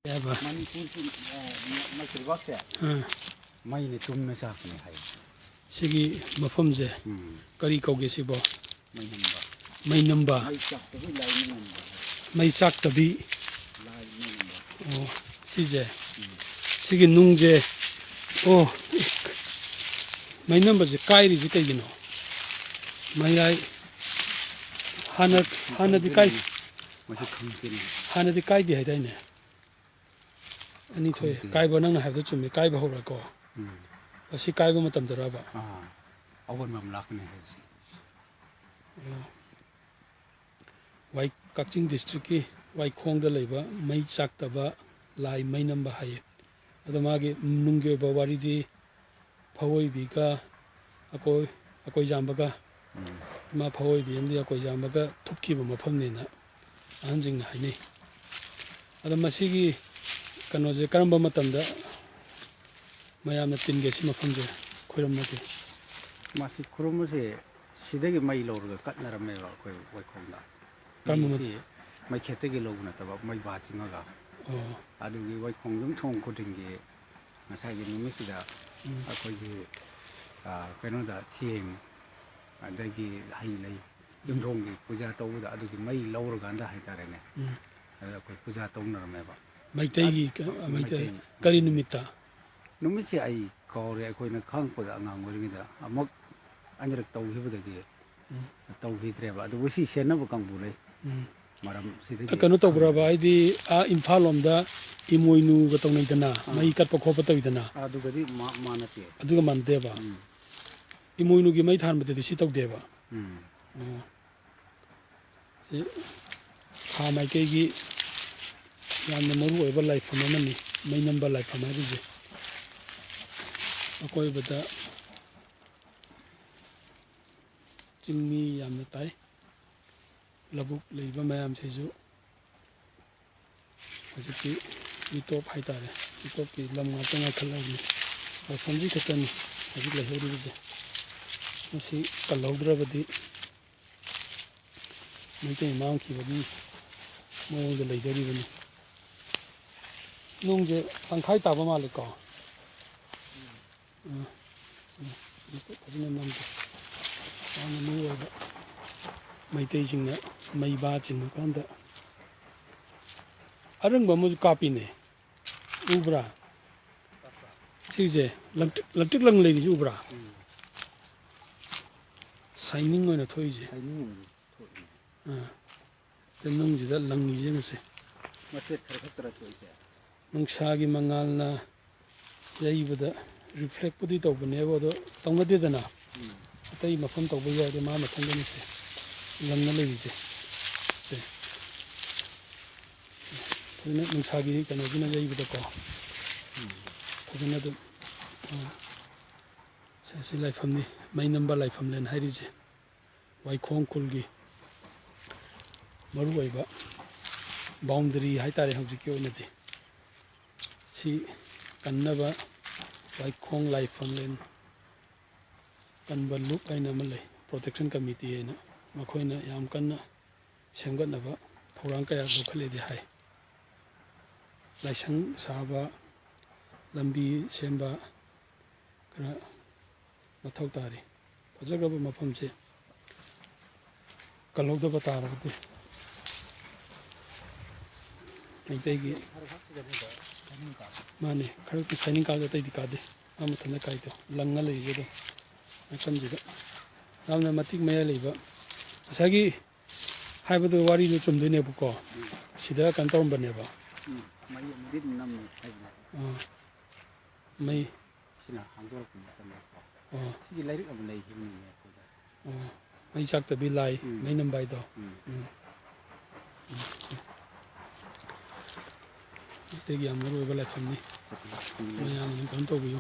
Eba. Maine tumna sakne hai. Sigi mafamje. Kari kauge sibo. Mai namba. Mai chak tabi. Oh, sije. Sigi nungje. Oh. Mai namba je kairi je kai gino. Mai ai hana di kai. Hana di kai di hai dai ne. Ani thoy kai ba nang na have to me kai ba hora ko. Asi kai ba matam dara ba. Awan mam lak ne hai si. Wai Kakching district ki wai khong da leiba mai chak ta ba lai mai namba hai. Adama ge nungge ba wari di phawoi bi ka akoi jamba ka ma phawoi bi ndi akoi jamba ka thupki ba mafam ne na anjing na hai nei. Adama sigi kanoje karamba matamda mayamna tinge si mafamje khoiramnake masi khurumse sidagi mai lorga katnaramme ba koi khongda kamumati mai khetege logna taba mai basinga adugi wai khongjum thong khudinge ngasai gi nimisida akoi gi kenoda sieng adagi hai lei yumronggi puja tawuda adugi mai lorga anda hai tarene akoi puja tawnaramme ba Maitei kari numita numisi ai kore akoina khangpoda angang oringida amok anirak tawhibudagi tawhidreba adu wasi senaba kangbu lei maram sidagi kanu tawbra ba idi a imphal omda imoinu ga tawnaidana mai katpa khopa tawidana adugadi manate aduga mande ba imoinu gi mai thanbade si tawdeba si kha mai ke gi yamna maru oiba life amani mai namba life amari je akoi bada chingmi yamna tai labuk leiba mayam seju hajiki itop haitare itop ki lam ngata nga khalani ba samji khatani haji lahori je masi kalaudra badi mai te mang ki badi mo de leidari bani nungje tangkhai taba male ko ajina namde ana nuwa mai tei jingna mai ba jingna kanda arang ba mu copy ne ubra sije lantik lang lei ubra signing ona thoi je tenung ji da lang ni je mase mase khara thoi je nungsagi mangalna yaibada reflect pudi tawbane bodo tawmadedana atai mafam tawba yade ma mathangani se lamna leije se tuna nungsagi kana jina yaibada ko fajana do se life amni mai number life amlen hairije wai khong kulgi maru aiba boundary haitare hawjiki onade si kannaba Waikhong life famlen kanba loop aina malai protection committee aina makhoina yam kanna semgatnaba thorang kaya lokhale di hai laisang saba lambi semba kana mathau tari fajagraba mafamje kalogdaba taragde maitegi mane khara ki shining ka tai dikade am thana kai to langa le je do kan je amna matik maya leiba asagi haibadu wari lo chumde ne bu ko sida kan tom bane ba mai din nam mai sina hangdor ku tamma sigi lairik am lei himni ne ko da mai chak ta bi lai mai nam bai do tegi amuru bala thamni mayam kan to biyo